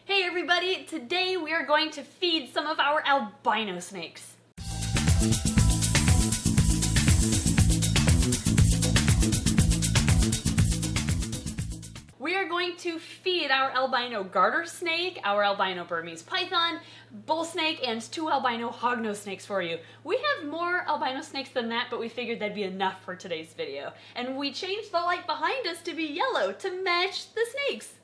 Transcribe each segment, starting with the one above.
Hey everybody, today we are going to feed some of our albino snakes. We are going to feed our albino garter snake, our albino Burmese python, bull snake, and 2 albino hognose snakes for you. We have more albino snakes than that, but we figured that'd be enough for today's video. And we changed the light behind us to be yellow to match the snakes.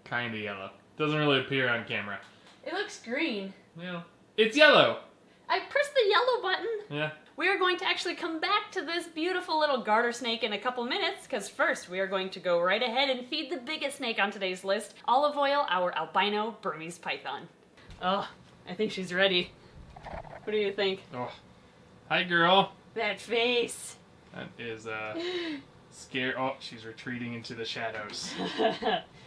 Kinda yellow. Doesn't really appear on camera. It looks green. Yeah. It's yellow! I pressed the yellow button. Yeah. We are going to actually come back to this beautiful little garter snake in a couple minutes, because first we are going to go right ahead and feed the biggest snake on today's list, Olive Oil, our albino Burmese python. Oh, I think she's ready. What do you think? Oh. Hi, girl. That face. That is, scary. Oh, she's retreating into the shadows.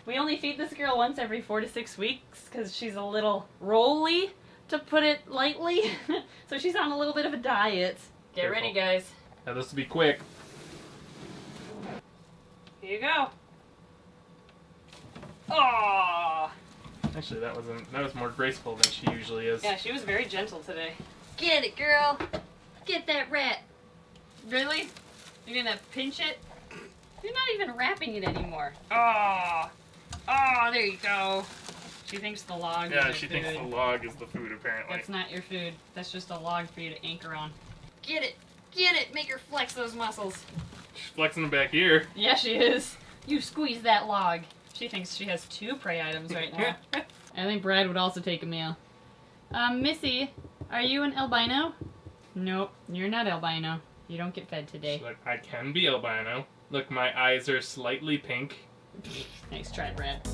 We only feed this girl once every 4 to 6 weeks, because she's a little rolly, to put it lightly. So she's on a little bit of a diet. Get Careful. ready, guys. Now, this will be quick. Here you go. Oh! Actually, that was more graceful than she usually is. Yeah, she was very gentle today. Get it, girl. Get that rat. Really? You're gonna pinch it? You're not even wrapping it anymore. Oh! Oh, there you go. She thinks the log Yeah, is she your thinks food. the log is the food, apparently. That's not your food. That's just a log for you to anchor on. Get it! Get it! Make her flex those muscles. She's flexing them back here. Yeah, she is. You squeeze that log. She thinks she has 2 prey items right now. I think Brad would also take a meal. Missy, are you an albino? Nope, you're not albino. You don't get fed today. She's like, I can be albino. Look, my eyes are slightly pink. Nice try, Brad.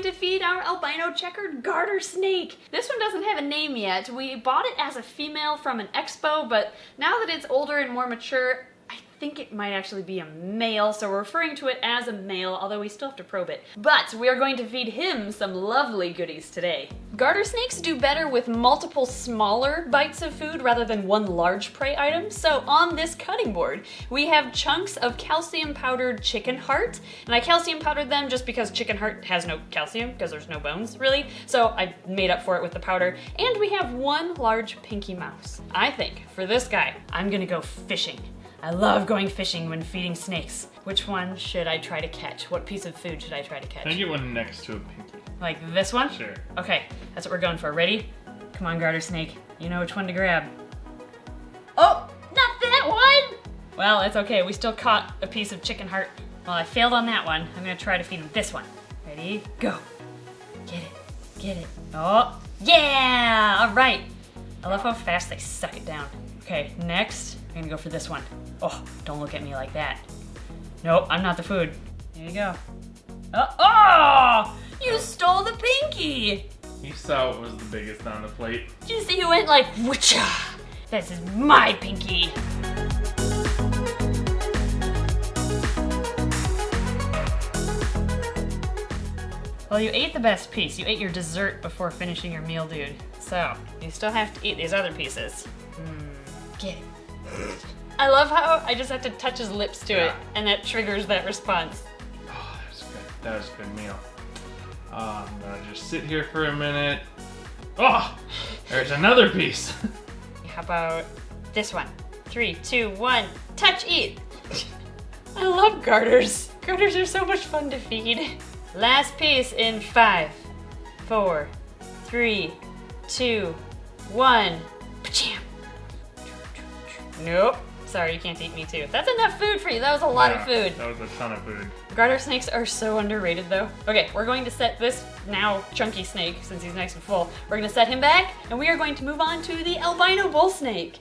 To feed our albino checkered garter snake. This one doesn't have a name yet. We bought it as a female from an expo, but now that it's older and more mature, I think it might actually be a male, so we're referring to it as a male, although we still have to probe it. But we are going to feed him some lovely goodies today. Garter snakes do better with multiple smaller bites of food rather than one large prey item, so on this cutting board, we have chunks of calcium powdered chicken heart, and I calcium powdered them just because chicken heart has no calcium, because there's no bones, really, so I made up for it with the powder, and we have 1 large pinky mouse. I think, for this guy, I'm gonna go fishing. I love going fishing when feeding snakes. Which one should I try to catch? What piece of food should I try to catch? Can I get one next to a pinky? Like this one? Sure. Okay, that's what we're going for. Ready? Come on, garter snake. You know which one to grab. Oh, not that one! Well, it's okay. We still caught a piece of chicken heart. Well, I failed on that one. I'm gonna try to feed him this one. Ready? Go. Get it. Get it. Oh, yeah! All right. I love how fast they suck it down. Okay, next, I'm gonna go for this one. Oh, don't look at me like that. Nope, I'm not the food. Here you go. Oh! You stole the pinky! You saw what was the biggest on the plate. Did you see who went like, whoocha? This is my pinky. Well, you ate the best piece. You ate your dessert before finishing your meal, dude. So, you still have to eat these other pieces. Get it. I love how I just have to touch his lips to it, Yeah. and that triggers that response. Oh, that was good. That was a good meal. I'm gonna just sit here for a minute. Oh, there's another piece. How about this one? 3, 2, 1, touch, eat. I love garters. Garters are so much fun to feed. Last piece in 5, 4, 3, 2, 1. Pacham. Nope. Sorry, you can't eat me too. That's enough food for you. That was a lot of food. That was a ton of food. Garter snakes are so underrated though. Okay, we're going to set this now chunky snake, since he's nice and full, we're going to set him back, and we are going to move on to the albino bull snake.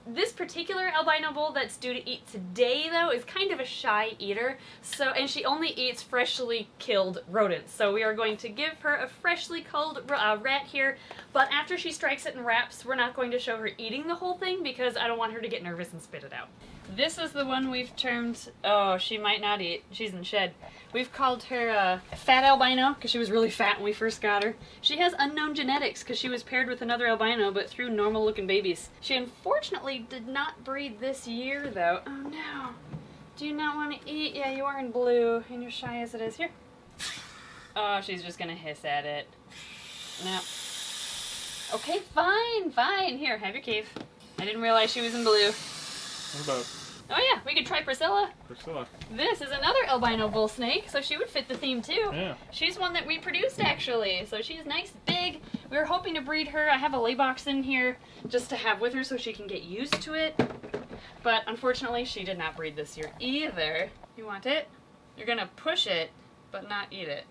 This particular albino bull that's due to eat today though is kind of a shy eater, and she only eats freshly killed rodents. So we are going to give her a freshly killed rat here, but after she strikes it in wraps, we're not going to show her eating the whole thing because I don't want her to get nervous and spit it out. This is the one we've termed, oh, she might not eat. She's in the shed. We've called her Fat Albino because she was really fat when we first got her. She has unknown genetics because she was paired with another albino but threw normal looking babies. She unfortunately did not breed this year though. Oh no. Do you not want to eat? Yeah, you are in blue and you're shy as it is. Here. Oh, she's just gonna hiss at it. No. Okay, fine, fine. Here, have your cave. I didn't realize she was in blue. What about Oh yeah, we could try Priscilla. Priscilla? This is another albino bull snake, so she would fit the theme too. Yeah. She's one that we produced actually, so she's nice, big. We were hoping to breed her. I have a lay box in here just to have with her so she can get used to it. But unfortunately, she did not breed this year either. You want it? You're gonna push it, but not eat it.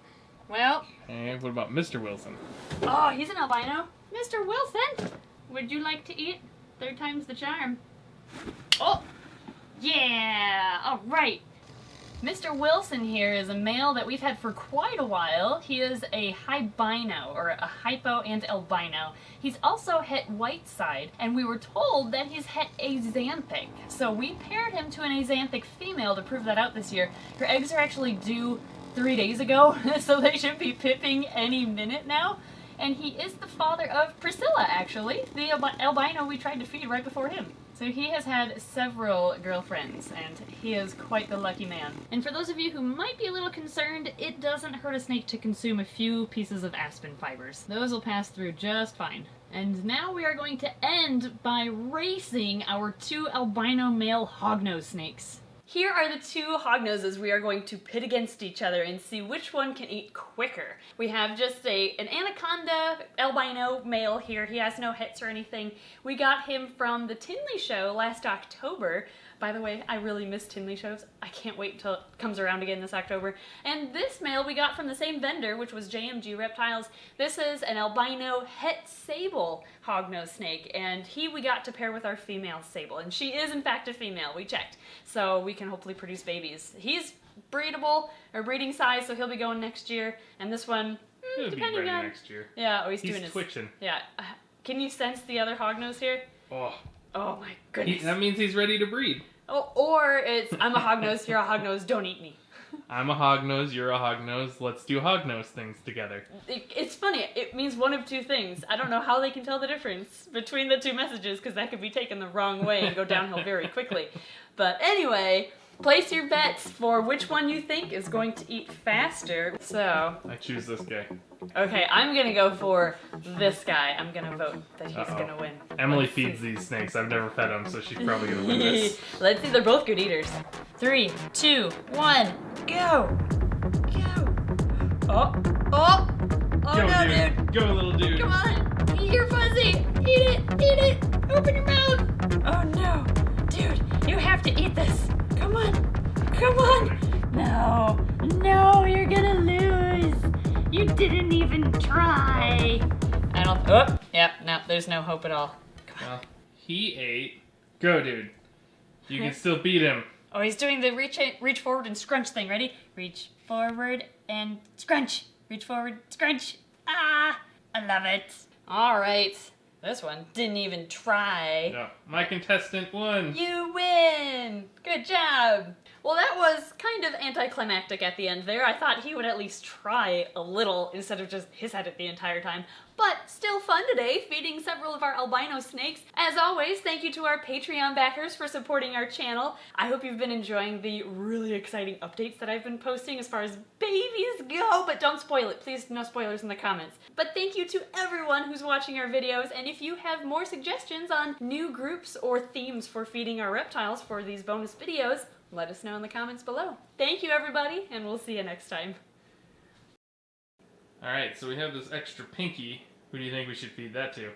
Well. And what about Mr. Wilson? Oh, he's an albino. Mr. Wilson, would you like to eat? Third time's the charm. Oh, yeah, all right. Mr. Wilson here is a male that we've had for quite a while. He is a hibino, or a hypo and albino. He's also het white side, and we were told that he's het axanthic. So we paired him to an axanthic female to prove that out this year. Her eggs are actually due 3 days ago, so they should be pipping any minute now. And he is the father of Priscilla, actually, the albino we tried to feed right before him. So he has had several girlfriends, and he is quite the lucky man. And for those of you who might be a little concerned, it doesn't hurt a snake to consume a few pieces of aspen fibers. Those will pass through just fine. And now we are going to end by racing our 2 albino male hognose snakes. Here are the 2 hognoses we are going to pit against each other and see which one can eat quicker. We have just an anaconda albino male here. He has no hits or anything. We got him from the Tinley show last October. By the way, I really miss Tinley shows. I can't wait until it comes around again this October. And this male we got from the same vendor, which was JMG Reptiles. This is an albino het sable hognose snake, and we got to pair with our female sable. And she is in fact a female, we checked. So we can hopefully produce babies. He's breedable, or breeding size, so he'll be going next year. And this one, He'll be depending ready on... next year. Yeah, oh, he's doing his... twitching. Yeah. Can you sense the other hognose here? Oh. Oh my goodness. That means he's ready to breed. Oh, or it's, I'm a hognose, you're a hognose, don't eat me. I'm a hognose, you're a hognose, let's do hognose things together. It's funny, it means one of 2 things. I don't know how they can tell the difference between the 2 messages, because that could be taken the wrong way and go downhill very quickly. But anyway, place your bets for which one you think is going to eat faster. So, I choose this guy. okay, I'm gonna go for this guy. I'm gonna vote that he's gonna win. Emily feeds these snakes. I've never fed them, so she's probably gonna win this. Let's see, they're both good eaters. 3, 2, 1, go! Go! Oh! Oh! Oh Go, no, dude! Go, little dude! Come on! Eat your fuzzy! Eat it! Eat it! Open your mouth! Oh no! Dude, you have to eat this! Come on! Come on! No! No, you're gonna lose! You didn't even try! I don't... Oh! Yep, no, there's no hope at all. Come on. Well, he ate. Go, dude. You can still beat him. Oh, he's doing the reach forward and scrunch thing. Ready? Reach forward and scrunch. Reach forward, scrunch. Ah! I love it. All right. This one didn't even try. No, my contestant won. You win! Good job! Well, that was kind of anticlimactic at the end there. I thought he would at least try a little instead of just hiss at it the entire time. But still fun today, feeding several of our albino snakes. As always, thank you to our Patreon backers for supporting our channel. I hope you've been enjoying the really exciting updates that I've been posting as far as babies go, but don't spoil it. Please, no spoilers in the comments. But thank you to everyone who's watching our videos, and if you have more suggestions on new groups or themes for feeding our reptiles for these bonus videos, let us know in the comments below. Thank you, everybody, and we'll see you next time. Alright, so we have this extra pinky. Who do you think we should feed that to?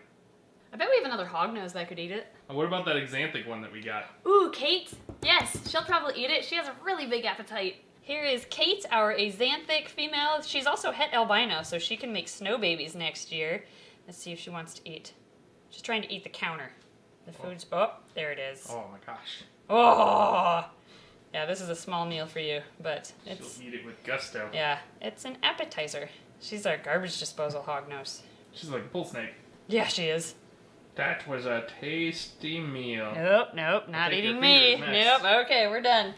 I bet we have another hognose that could eat it. Oh, what about that xanthic one that we got? Ooh, Kate! Yes, she'll probably eat it. She has a really big appetite. Here is Kate, our axanthic female. She's also het albino, so she can make snow babies next year. Let's see if she wants to eat. She's trying to eat the counter. The food's... Oh, there it is. Oh my gosh. Oh! Yeah, this is a small meal for you, but it's... She'll eat it with gusto. Yeah, it's an appetizer. She's our garbage disposal hognose. She's like a bull snake. Yeah, she is. That was a tasty meal. Nope, not eating me. Nope, okay, we're done.